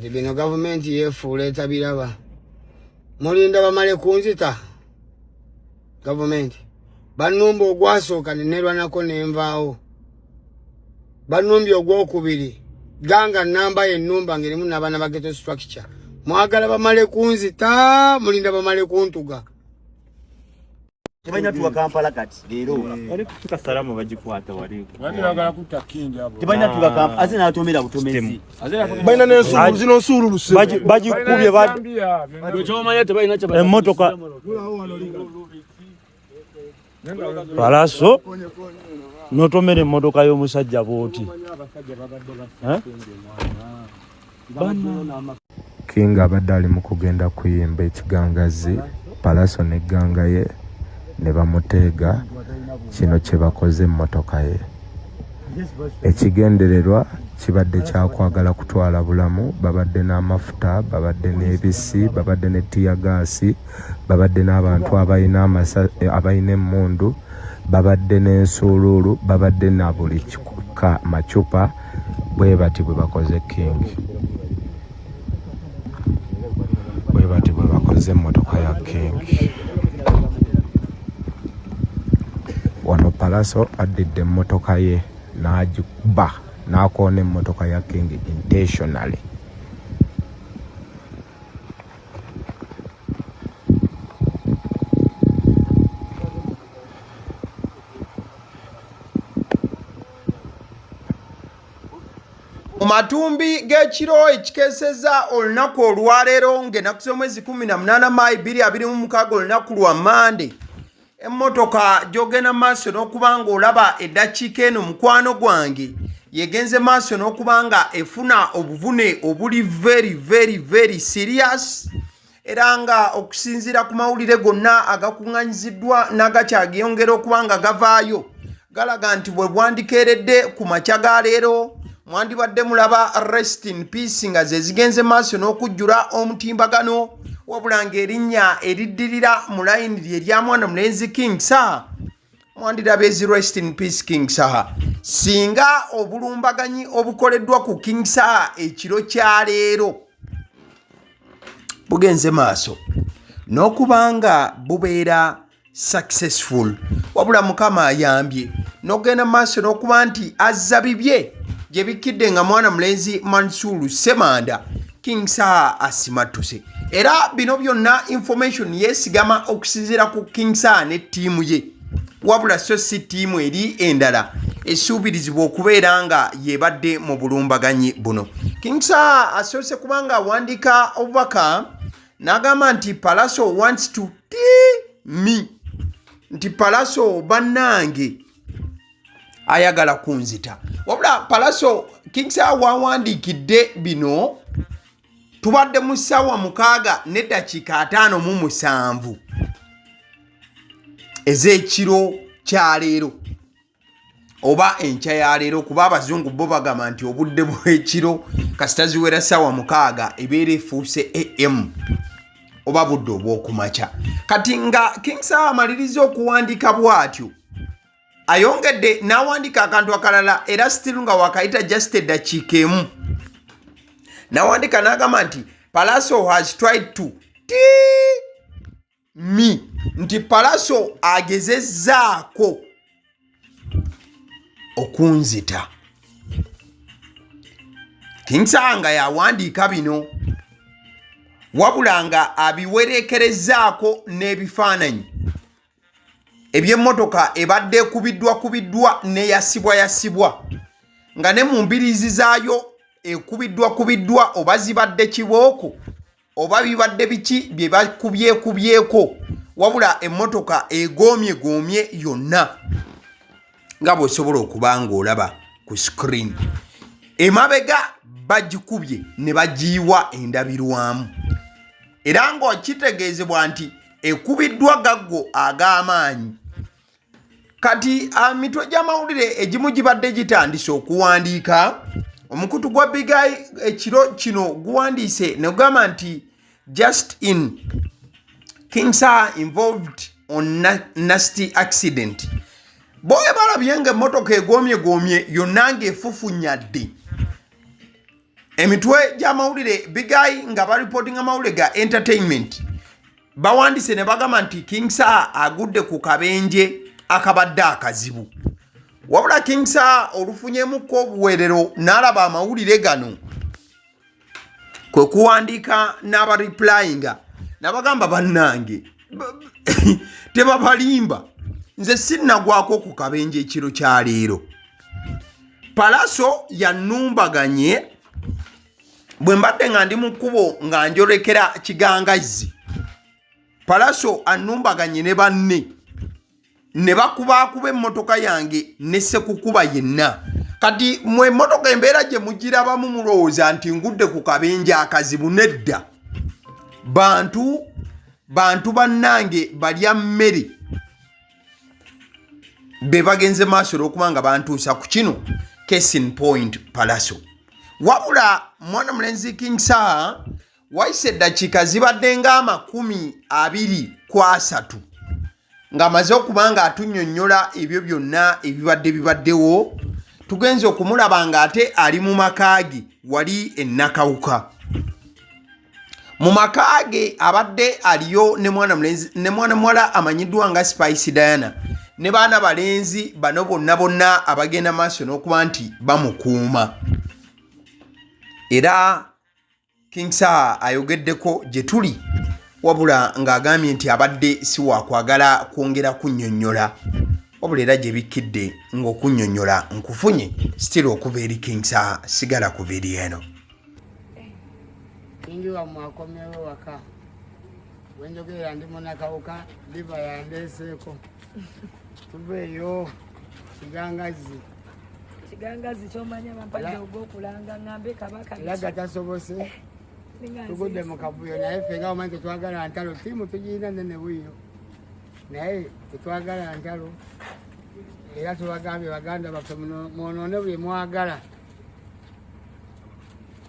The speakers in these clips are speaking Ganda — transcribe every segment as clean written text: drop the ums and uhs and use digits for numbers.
kati bino government yefuula etabiraba mulinda bamale kunzita government banumba ogwasooka nenerwanako nenvaawo banumbye ogwokubiri ganga namba y'ennumba ngerimu n'abaana ba ghetto structure mwagala bamale kunzita mulinda bamale kuntuga tebanya tuwa Kampala kati leero wali kutuka salamu bagikwata wali wali bagala kutakinja hapo tebanya tuwa Kampala azina atomera butomezi baina n'ensulu zino nsulu luse bagikubye bw'ekyomanya tebalina kye emmotoka Pallaso notomera emmotoka y'omusajja booti King abadde ali mu kugenda kuyimba ekigangazi Pallaso n'egganga ye ne bamuteega kino kye bakoze emmotoka ye. Ekigendererwa kibadde kyakwagala kutwala bulamu, babadde n'amafuta, babadde n'ebisi, babadde ne tiyagaasi, babadde n'abantu abalina emmundu, babadde n'ensuuluulu, babadde na buli macupa, bwe bati bwe bakoze King. Bwe bati bwe bakoze emmotoka ya King. Wano Pallaso addidde emmotoka ye n'agikuba n'akoona emmotoka ya King intentionally. Matumbi g'ekiro ekikeesezza olunaku olwaleero ng'ennaku z'omwezi 18 Maayi 2026 olunaku lwa Monday. Emotoka gyogenda maaso n'okuba ng'olaba eddakiika eno mukwano gwange yegenze maaso n'okuba nga efuna obuvune obuli very serious era nga okusinziira ku mawulire gonna agakuŋŋanyiziddwa n'agakyagiyongera okuba nga gavaayo galaga nti bwe bwandikeeredde ku makya ga leero mwandibadde mulaba rest in peace nga ze zigenze maaso n'okujjula omutimbagano wabula ng'erinnya eriddirira mu layini lye erya mwana mulenzi King Saha mwandiraba ezi rest in peace King Saha. Singa obulumbaganyi obukoleddwa ku King Saha ekiro kya leero bugenze maaso n'okubanga bubeera successful wabula Mukama ayambye n'ogenda maaso n'okuba nti azza bibye gye bikidde nga mwana mulenzi Mansuru Semanda King Saha asimatuse. Era bino byonna information yesigama okusinziira ku King Saha ne ttiimu ye wabula so si ttiimu eri endala esuubirizibwa okubeera nga yebadde mu bulumbaganyi buno. King Saha asoose kubanga awandiika obubaka n'agamba nti Pallaso wants to me nti Pallaso bannange ayagala kunzita wabula Pallaso King Saha wawandiikidde bino tubadde mu ssaawa 6:57 ez'ekiro kya leero oba enkya ya leero kuba abazungu bo bagamba nti obudde bw'ekiro kasita ziwera ssaawa 6 ebeera efuuse AM oba budde obw'okumakya. Kati nga King Saha amaliriza okuwandiika bw'atyo ayongedde n'awandiika akantu akalala era still nga wakayita just eddakiika emu n'awandiika n'agamba nti Pallaso has tried to me nti Pallaso agezezzaako okunzita. King Saha nga yawandiika bino wabula nga abiwerekerezzaako n'ebifaananyi eby'emmotoka ebadde kubiddwa neyasibwa nga ne mu mbiriizi zaayo ekubiddwa oba zibadde kibooko oba bibadde biki bye bakubyeko wabula emmotoka egoomye yonna nga bw'osobola okuba ng'olaba ku screen. Emabega bagikubye ne bagiyiwa endabirwamu era ng'okitegeezebwa nti ekubiddwa gaggo ag'amaanyi. Kati mitwe gy'amawulire egimu gibadde gitandise okuwandiika. Omukutu gwa Bigai ekiro kino guwandiise ne gugamba nti just in King Saha involved on nasty accident. Boye balabye nga emmotoka egoomye yonna ng'efufunyadde emitwe gy'amawulire bigayi nga baripotinga amawulire ga entertainment bawandise ne bagamba nti King Saha agudde ku kabenje akabadde akazibu wabula King Saha olufunyemukko obuweerero n'alaba amawulire gano kwe kuwandiika n'abareplyinga n'abagamba bannange tebabalimba nze sinnagwako ku kabenje ekiro kya leero Pallaso yanumbaganye bwe mbadde nga ndi mu kkubo nga njolekera kigangazi Pallaso anumbaganye ne banne ne bakuba emmotoka yange ne sekukuba yenna kati mwe emmotoka embeera gye mugirabamu mulowooza nti ngudde ku kabenje akazibu nedda bantu bannange balya mmere be bagenze maaso olw'okuba nga bantuusa ku kino case in point Pallaso wabula mwana mulenzi King Saha waise eddakiika zibadde nga 23 ng'amaze okuba nga atunnyonnyola ebyo byonna bibaddewo tugenze okumulaba ng'ate ali mu maka ge wali ennakawuka mu maka ge abadde aliyo ne mwana muwala amanyiddwa nga Spice Diana ne baana balenzi bano bonna abagenda maaso n'okuba nti bamukuuma era King Saha ayogeddeko gye tuli wabula ng'agambye nti abadde si waakwagala kwongera kunnyonnyola wabula era gye bikkidde ng'okunnyonnyola nkufunye still okuva eri King Saha sigala kuva eri eno ingiwa mwakomyewo waka wenjogera ndi munakawuka liva yandeseeko tuveeyo kigangazi kyomanya bampadde ogw'okulanga ngambe kabaka era gatasobose tugudde mu kavuyo naye ffe nga omanyi tetwagala ntalo tiimu tugiina nene wiyo naye tetwagala ntalo era tubagambye baganda baffe mwonoone bye mwagala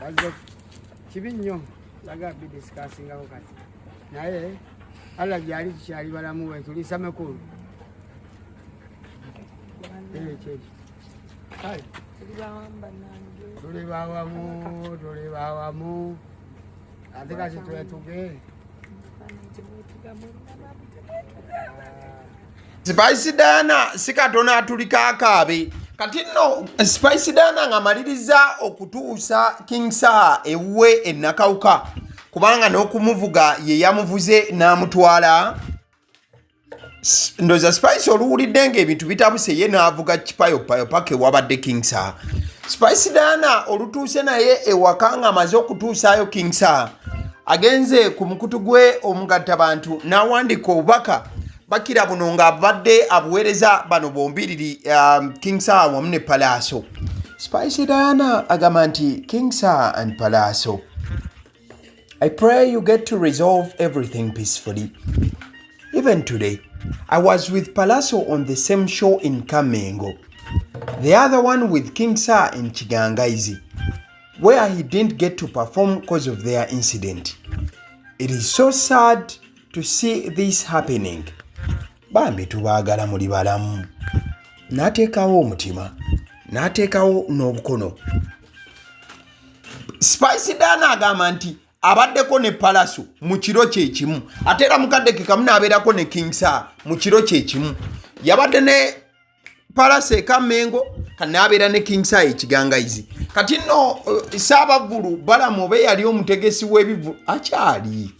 bazze kibi nnyo baga bidisikasingawo kati naye alla gyali tukyali balamu we tulisa mekulu tuli bawamu ate kati twetuge Spice Diana sikatona atulika akaabe kati nno Spice Diana ng'amaliriza okutuusa King Saha ewuwe ennakawuka kubanga n'okumuvuga ye yamuvuze n'amutwala ndoza Spice oluwulidde ng'ebintu bitabuse ye n'avuga kipayopayo paka ewabadde King Saha Spice Diana olutuuse naye ewaka ng'amaze okutuusaayo King Saha agenze ku mukutu gwe omugattabantu n'awandika obubaka bakira buno ng'abadde abuweereza bano bombiriri King Saha wamu ne Pallaso Spice Diana agamba nti King Saha and Pallaso, I pray you get to resolve everything peacefully. Even today, I was with Pallaso on the same show in Kamengo. The other one with King Saha in Chigangaizi, where he didn't get to perform because of their incident. It is so sad to see this happening. Bambi tubagala muli balamu. Nateekawo omutima. Nateekawo n'obukono. Spice Diana agamba nti abaddeko ne Pallaso mu kiro kye kimu. Ate era mukadde ke kamu n'abeerako ne King Saha mu kiro kye kimu. Yabadde ne Pallaso e Kamengo kanaabeera ne King Saha ekigangaizi. Kati nno Ssaabavvulu Balamu oba yali omutegesi w'ebivu akyali.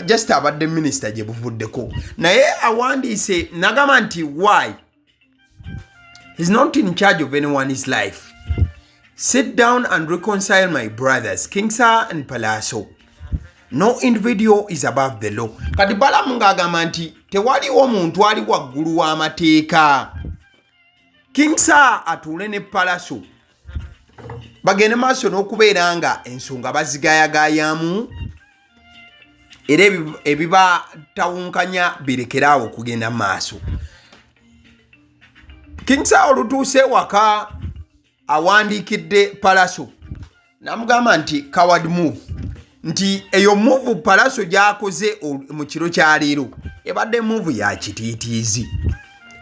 Just abadde minister gye buvuddeko. Naye awandiise n'agamba nti why? He's not in charge of anyone's life. Sit down and reconcile my brothers, King Saha and Pallaso. No individual is above the law. Kati Balamu ng'agamba nti tewaliwo omuntu ali waggulu w'amateeka. King Saha atuule ne Pallaso bagende maaso n'okubeera nga ensonga bazigayagayamu era ebibatawunkanya birekeraawo okugenda maaso. King Saha olutuuse waka awandiikidde Pallaso n'amugamba nti coward move, nti eyo move Pallaso gy'akoze mu kiro kya leero ebadde move ya kitiitiizi.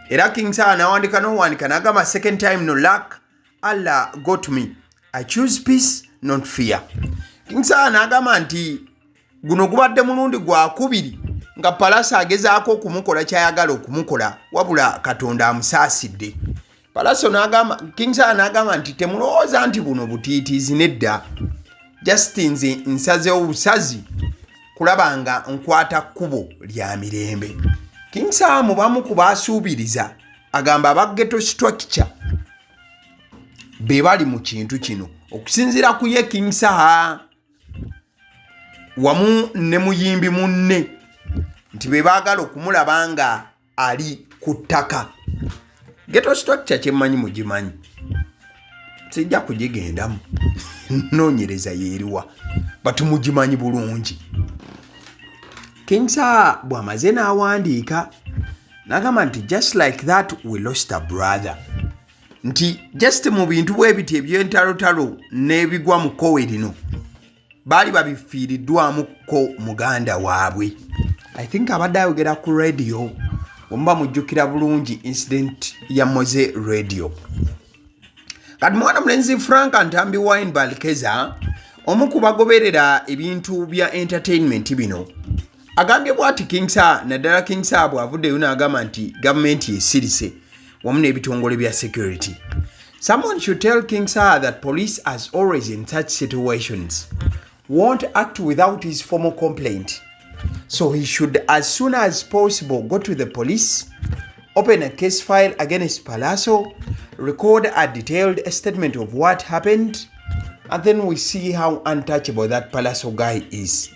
Era King Saha n'awandika n'agamba second time no luck, Allah got me. I choose peace, not fear. King Saha n'agamba nti guno gubadde mulundi gwa kubiri nga Pallaso agezaako okumukola kyayagala okumukola wabula Katonda amusaasidde. Pallaso n'agamba, King Saha n'agamba nti temulowooza nti buno butiitiizi nedda. Just nze nsazeewo obusazi kulaba nga nkwata kkubo lya mirembe. King Saha mu bamu ku baasuubiriza agamba aba ghetto structure be bali mu kintu kino okusinziira ku ye King Saha wamu ne muyimbi munne nti be baagala okumulaba nga ali ku ttaka. Ghetto structure kyemmanyi mugimanyi, sijja kugigendamu noonyereza yeeriwa batumugimanyi bulungi. King Saha bw'amaze n'awandiika n'agamba nti just like that we lost a brother, nti just mu bintu bwe biti ebyentalotalo n'ebigwa mu kkowe lino baali babifiiriddwamuko muganda waabwe. I think abadde ayogera ku radio omuba mujjukira bulungi incident ya Moze radio. Kati mwana mulenzi Frank Ntambi Wine Balkeza omu ku bagoberera ebintu bya entertainment bino agambye bw'ati King Saha naddala King Saha bw'avuddeyo n'agamba nti gavumenti esirise wamu n'ebitongole bya security. Someone should tell King Saha that police, as always in such situations, won't act without his formal complaint. So he should, as soon as possible, go to the police, open a case file against Pallaso, record a detailed statement of what happened, and then we see how untouchable that Pallaso guy is.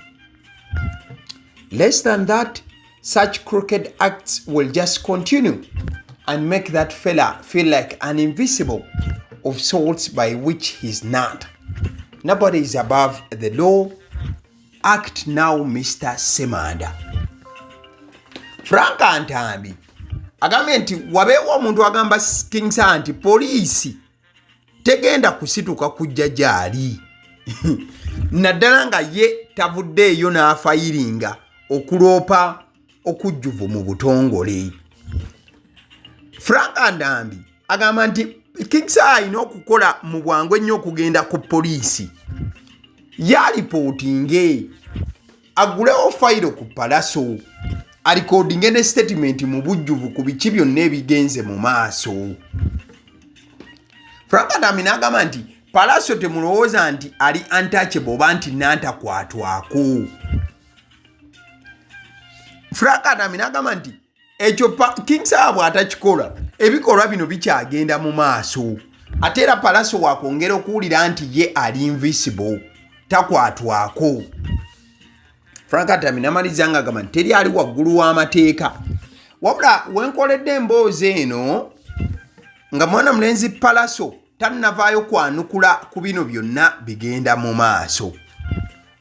Less than that, such crooked acts will just continue and make that fella feel like an invisible of sorts by which he's not. Nobody is above the law. Act now, Mr. Semanda. Frank Ntambi agambye nti wabeewo omuntu agamba King Saha nti poliisi tegenda kusituka kujja gyali naddala nga ye tavuddeeyo n'afayiringa okuloopa okujjuvu mu butongole. Frank Ntambi agamba nti King Saha alina okukola mu bwangu ennyo okugenda ku poliisi yalipootinge agulewo fayiro ku Pallaso alikodinge ne statement mu bujjuvu ku biki byonna ebigenze mu maaso. Frank Ntambi n'agamba nti Pallaso temulowooza nti ali untouchable oba nti nantakwatwako. Frank Ntambi n'agamba nti ekyo King Saha bw'atakikola ebikolwa bino bikyagenda mu maaso ate era Pallaso wakwongera okuwulira nti ye ali invisible takwatwako. Frank Ntambi n'amaliza nga agamba nti teri ali waggulu w'amateeka wabula wenkoledde emboozi eno nga mwana mulenzi Pallaso tannavaayo kwanukula ku bino byonna bigenda mu maaso.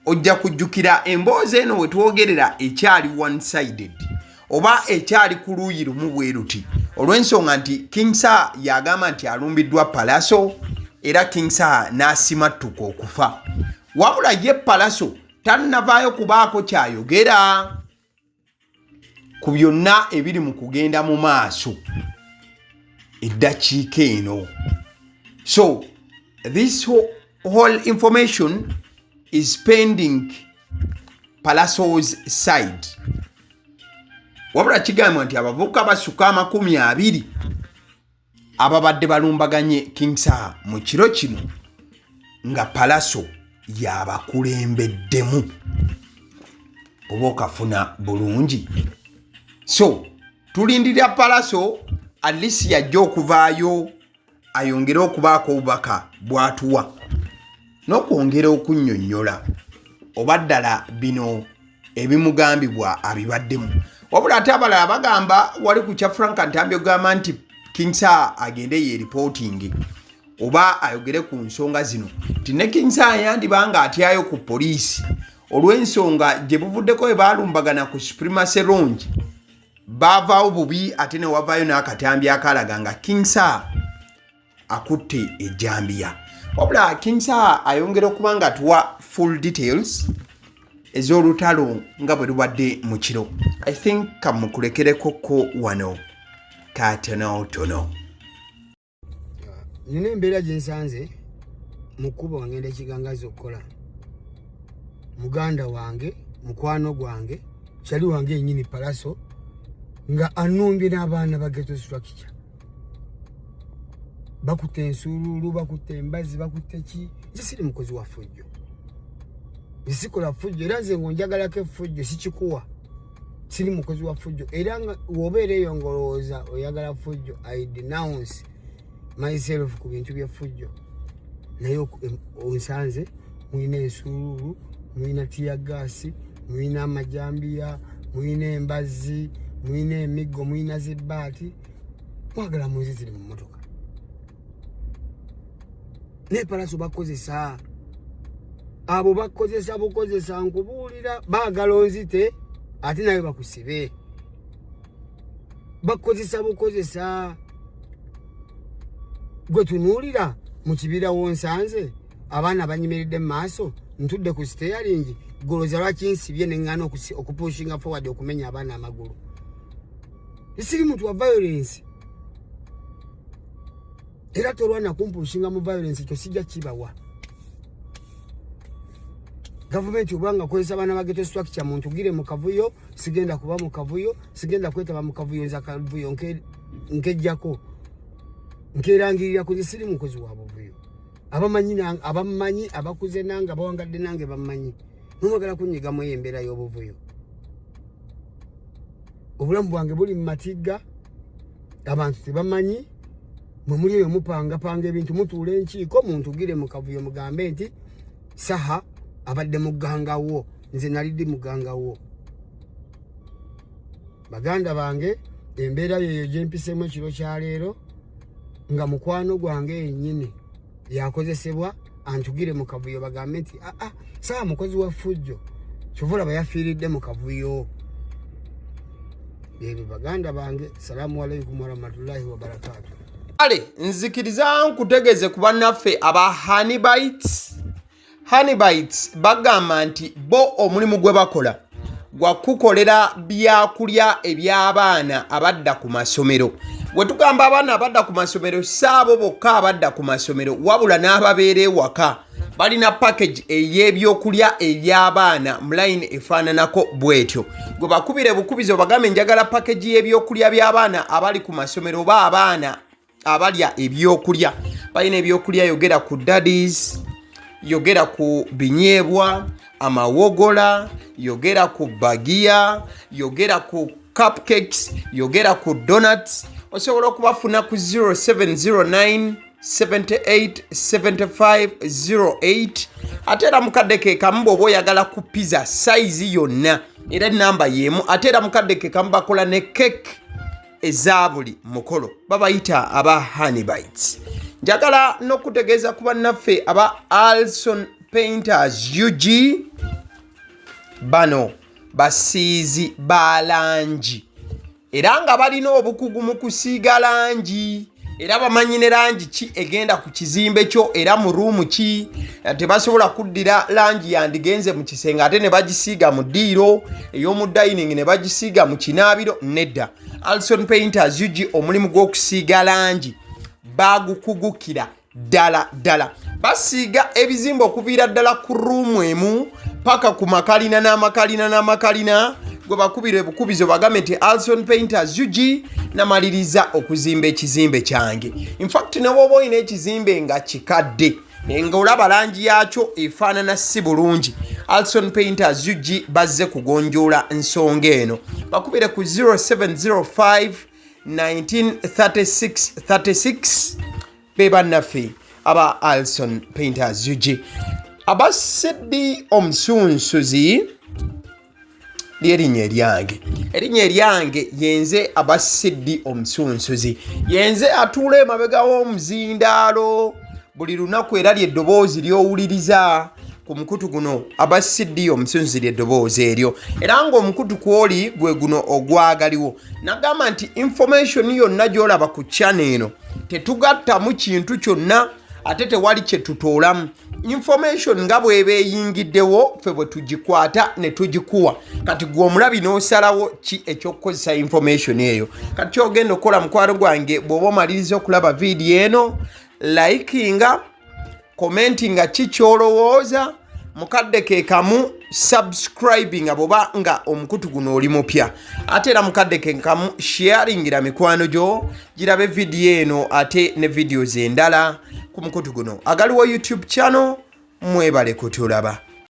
Ojja kujjukira emboozi eno we twogerera ekyali one-sided oba ekyali ku luuyi lumu bwe ruti olw'ensonga nti King Saha yagamba nti alumbiddwa Pallaso era King Saha n'asimattuka okufa wabula ye Pallaso tannavaayo kubaako kyayogera ku byonna ebiri mu kugenda mu maaso eddakiika eno. So this whole information is pending Pallaso's side. Wabula kigambwa nti abavubuka basuka 20 ababadde balumbaganye King Saha mu kiro kino nga Pallaso yabakulembeddemu oba okafuna bulungi. So tulindirira Pallaso at least yajja okuvaayo ayongere okubaako obubaka bw'atuwa n'okwongera okunnyonnyola oba ddala bino ebimugambibwa abibaddemu. Wabula ate abalala bagamba wali ku kya Frank Ntambi ogamba nti King Saha agende ye reporting oba ayogere ku nsonga zino nti ne King Saha yandibanga atyayo ku poliisi olw'ensonga gye buvuddeko baalumbagana ku Supremacy Lounge baavaawo bubi ate ne wavaayo n'akatambi akalaga nga King Saha akutte ejjambiya. Wabula King Saha ayongera okuba nga atuwa full details ez'olutalo nga bwe lubadde mu kiro. I think kamukulekerekoko wano katonotono. Nina embeera gye nsanze mukuba wangenda ekigangazi okukola muganda wange mukwano gwange kyali wange yennyini Pallaso nga anumbye n'abaana ba ghetto structure bakutte ensuululu bakutte embazi bakutte ki nze siri mukozi wa ffujjo sikola ffujjo era nze ngonjagalako effujjo sikikuwa siri mukozi wa ffujjo era nga wobeera eyo ngolowooza oyagala ffujjo I denounce myself ku bintu by'effujjo naye onsanze mulina ensuululu mulina tiyagasi mulina amajambiya mulina embazi mulina emiggo mulina zibbaati mwagala muzi ziri mu mmotoka ne Pallaso bakozesa abo bakozesa bukozesa nkubuulira baagala onzite ate naye bakusibe bakozesa bukozesa gwe tunuulira mu kibira wonsanze abaana banyimiridde mu maaso ntudde ku steering goloza lwaki nsibye neŋŋaana okupushinga forward okumenya abaana amagulu siri muntu wa violence era tolwana kumpushinga mu violence ekyo sijja kibawa gavumenti obanga kozesa abaana ba ghetto structure muntu gire mu kavuyo sigenda kuba mu kavuyo sigenda kwetaba mu kavuyo nza kavuyo nkejjako nkerangirira ku siri mukozi wa buvuyo abamanyi abakuze nange abawangadde nange bamanyi nomwagala kunyiga mu embeera y'obuvuyo obulamu bwange buli mu matigga abantu tebamanyi mwe muli eyo mupangapanga ebintu mutuula enkiiko muntu gire mu kavuyo mugambe nti Saha abadde muganga wo nze nalidde muganga wo baganda bange embeera yeyo gyempisemu ekiro kya leero nga mukwano gwange yennyini yakozesebwa antugire mu kavuyo bagambe nti Saha mukozi wa ffujjo kyovula bayafiiridde mu kavuyo ebyo baganda bange. Salaamu alaikum warahmatullahi wabarakatuh. Ale nzikiriza nkutegeze ku bannaffe aba Honeybites bagamba nti bo omulimu gwe bakola gwa kukolera byakulya eby'abaana abadda ku masomero. Bwe tugamba abaana abadda ku masomero saabo bokka abadda ku masomero wabula n'ababeera ewaka balina package ey'ebyokulya eby'abaana mu line efaananako bwetyo. Gwe bakubire bukubizo bagambe njagala package y'ebyokulya by'abaana abali ku masomero oba abaana abalya ebyokulya. Balina ebyokulya yogera ku daddies, yogera ku binyeebwa, amawogola, yogera ku bagia, yogera ku cupcakes, yogera ku donuts. Osobola okubafuna ku 0709 787508 ate era mukadde ke kamu bw'oba oyagala ku pizza size yonna era namba yemu ate era mukadde ke kamu bakola ne cake eza buli mukolo babayita aba Honeybites. Njagala n'okutegeeza ku bannaffe aba Alson Painters UG bano basiizi ba langi era nga balina obukugu mu kusiiga langi era bamanyi ne langi ki egenda ku kizimbe kyo era mu ruumu ki. Tebasobola kuddira langi yandigenze mu kisenge ate ne bagisiiga mu ddiiro ey'omu dining ne bagisiiga mu kinaabiro nedda. Alson Painters UG omulimu gw'okusiiga langi bagukugukira ddala. Basiiga ebizimbe okuviira ddala ku ruumu emu paka ku makalina n'amakalina. Gwe bakubire bukubizo bagambe nti Alson Painters UG namaliriza okuzimba ekizimbe kyange. In fact ne bw'oba olina ekizimbe nga kikadde nga olaba langi yakyo efaanana si bulungi, Alson Painters UG bazze kugonjoola nsonga eno. Bakubire ku 0705 1936 be bannaffe aba Alson Painters UG. Aba Sedi Omusunsuzi erinnya eryange yenze aba Sedi Omusunsuzi. Yenze atuula emabega w'omuzindaalo buli lunaku era ly'eddoboozi ly'owuliriza ku mukutu guno aba Sedi Omusunsuzi ly'eddoboozi eryo era ng'omukutu kwoli gwe guno ogwagaliwo. Nagamba nti information yonna gy'olaba ku channel eno tetugattamu kintu kyonna ate tewali kye tutoolamu. Information nga bw'eba eyingiddewo ffe bwe tugikwata ne tugikuwa. Kati gwe omulabi n'osalawo ki eky'okukozesa information eyo. Kati ky'ogenda okukola mukwano gwange bw'oba omaliriza okulaba vidiyo eno likinga commentinga kikyolowooza mukadde ke kamu subscribing aboba nga omukutu guno oli mupya ate era mukadde ke kamu sharingira mikwano gyo girabe video eno ate ne videos endala ku mukutu guno. Agaliwo YouTube channel mwebale kutulaba.